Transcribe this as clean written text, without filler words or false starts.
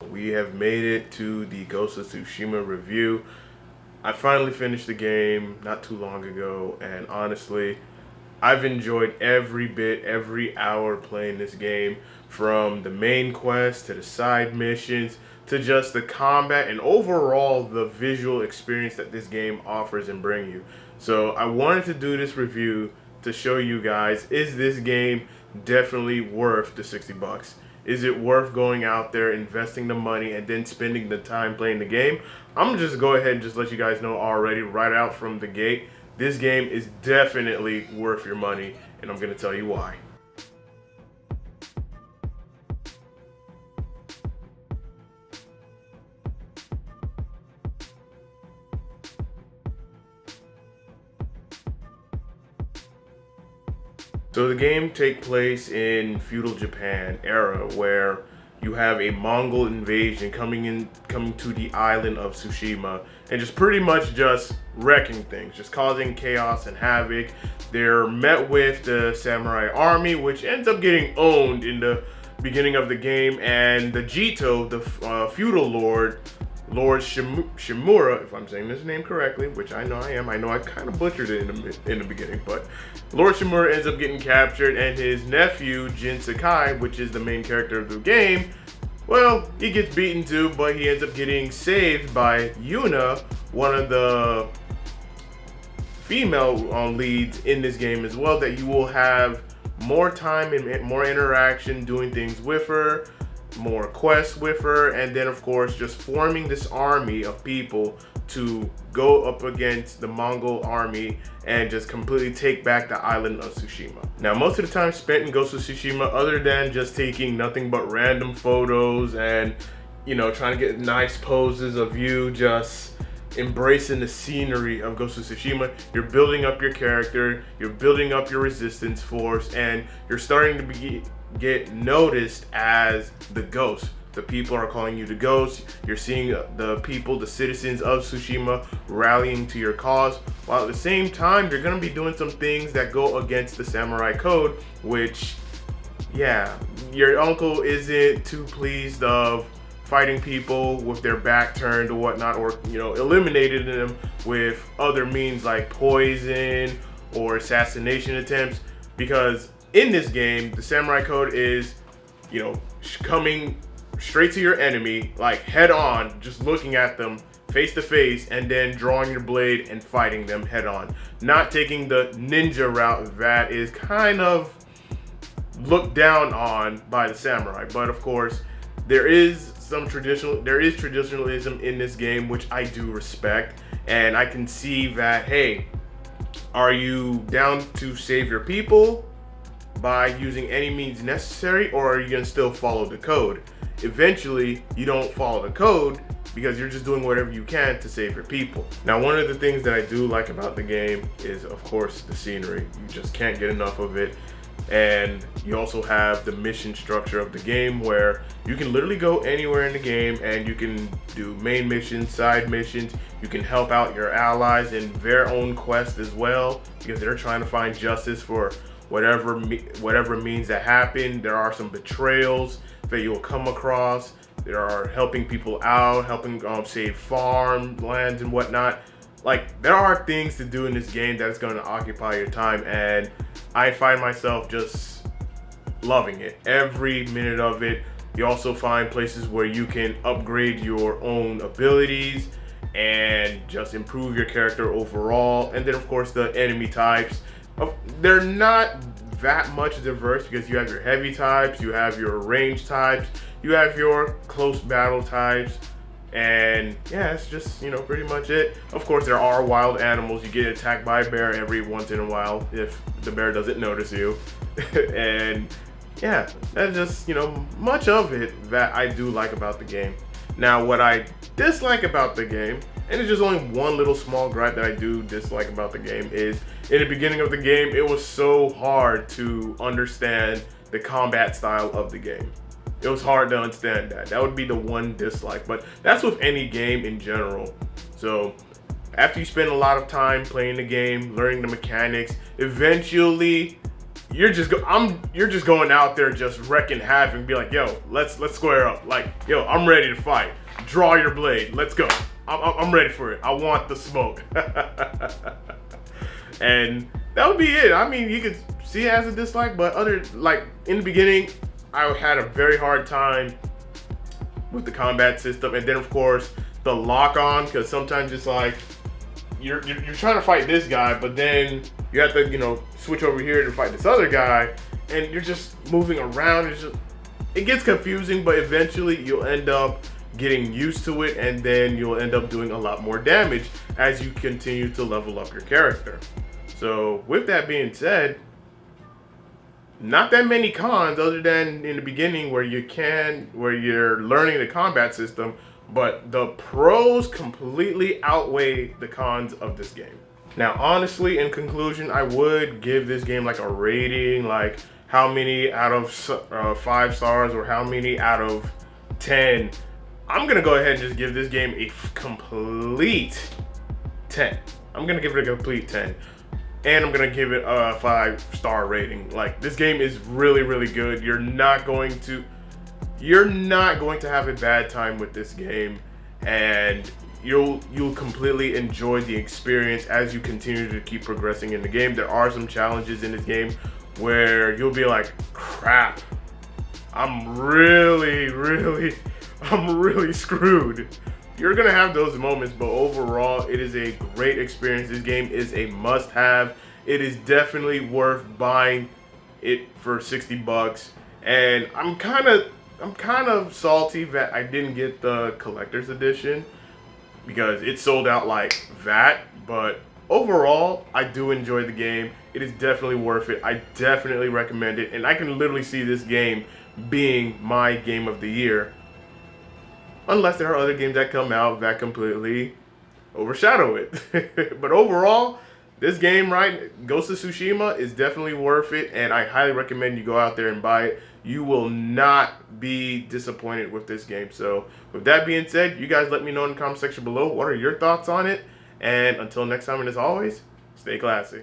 We have made it to the Ghost of Tsushima review. I finally finished the game not too long ago, and honestly, I've enjoyed every bit, every hour playing this game, from the main quest to the side missions to just the combat and overall the visual experience that this game offers and bring you. So I wanted to do this review to show you guys, is this game definitely worth the 60 bucks? Is it worth going out there, investing the money, and then spending the time playing the game? I'm gonna just go ahead and just let you guys know already, right out from the gate, this game is definitely worth your money, and I'm gonna tell you why. So the game takes place in feudal Japan era, where you have a Mongol invasion coming to the island of Tsushima and just pretty much just wrecking things, just causing chaos and havoc. They're met with the samurai army, which ends up getting owned in the beginning of the game, and the Jito, the feudal lord, Shimura, if I'm saying this name correctly, which I know I am. I know I kind of butchered it in the beginning, but Lord Shimura ends up getting captured, and his nephew, Jin Sakai, which is the main character of the game, well, he gets beaten too, but he ends up getting saved by Yuna, one of the female leads in this game as well, that you will have more time and more interaction doing things with her, more quests with her, and then of course just forming this army of people to go up against the Mongol army and just completely take back the island of Tsushima. Now, most of the time spent in Ghost of Tsushima, other than just taking nothing but random photos and, you know, trying to get nice poses of you just embracing the scenery of Ghost of Tsushima, you're building up your character, you're building up your resistance force, and you're starting to get noticed as the ghost. The people are calling you the ghost. You're seeing the people, the citizens of Tsushima, rallying to your cause, while at the same time you're going to be doing some things that go against the samurai code, which, yeah, your uncle isn't too pleased of fighting people with their back turned or whatnot, or, you know, eliminating them with other means like poison or assassination attempts, because in this game the samurai code is, you know, coming straight to your enemy, like head on, just looking at them face to face, and then drawing your blade and fighting them head on, not taking the ninja route that is kind of looked down on by the samurai. But of course there is traditionalism in this game, which I do respect, and I can see that, hey, are you down to save your people by using any means necessary, or are you gonna still follow the code? Eventually you don't follow the code because you're just doing whatever you can to save your people. Now, one of the things that I do like about the game is, of course, the scenery. You just can't get enough of it. And you also have the mission structure of the game, where you can literally go anywhere in the game and you can do main missions, side missions. You can help out your allies in their own quest as well, because they're trying to find justice for whatever means that happen. There are some betrayals that you'll come across. There are helping people out, helping save farmlands and whatnot. Like, there are things to do in this game that's going to occupy your time, and I find myself just loving it, every minute of it. You also find places where you can upgrade your own abilities and just improve your character overall. And then of course the enemy types, they're not that much diverse, because you have your heavy types, you have your range types, you have your close battle types, and yeah, it's just, you know, pretty much it. Of course there are wild animals. You get attacked by a bear every once in a while if the bear doesn't notice you. And yeah, that's just, you know, much of it that I do like about the game. Now, what I dislike about the game, and it's just only one little small gripe that I do dislike about the game, is in the beginning of the game it was so hard to understand the combat style of the game. It was hard to understand that. That would be the one dislike, but that's with any game in general. So after you spend a lot of time playing the game, learning the mechanics, eventually you're just going out there just wrecking havoc and be like, yo, let's square up. Like, yo, I'm ready to fight. Draw your blade. Let's go. I'm ready for it. I want the smoke. And that would be it. I mean, you could see it as a dislike, but in the beginning, I had a very hard time with the combat system, and then of course the lock on, because sometimes it's like you're trying to fight this guy, but then you have to switch over here to fight this other guy, and you're just moving around. It gets confusing, but eventually you'll end up getting used to it, and then you'll end up doing a lot more damage as you continue to level up your character. So with that being said, not that many cons other than in the beginning where you're learning the combat system, but the pros completely outweigh the cons of this game. Now, honestly, in conclusion, I would give this game like a rating, like how many out of 5 stars or how many out of 10. I'm gonna go ahead and just give this game a complete 10. I'm gonna give it a complete 10. And I'm gonna give it a 5-star rating. Like, this game is really, really good. You're not going to have a bad time with this game, and you'll completely enjoy the experience as you continue to keep progressing in the game. There are some challenges in this game where you'll be like, crap, I'm really screwed. You're gonna have those moments, but overall, it is a great experience. This game is a must-have. It is definitely worth buying it for $60. And I'm kind of salty that I didn't get the collector's edition because it sold out like that. But overall, I do enjoy the game. It is definitely worth it. I definitely recommend it, and I can literally see this game being my game of the year. Unless there are other games that come out that completely overshadow it. But overall, this game, right, Ghost of Tsushima, is definitely worth it, and I highly recommend you go out there and buy it. You will not be disappointed with this game. So with that being said, you guys let me know in the comment section below what are your thoughts on it. And until next time, and as always, stay classy.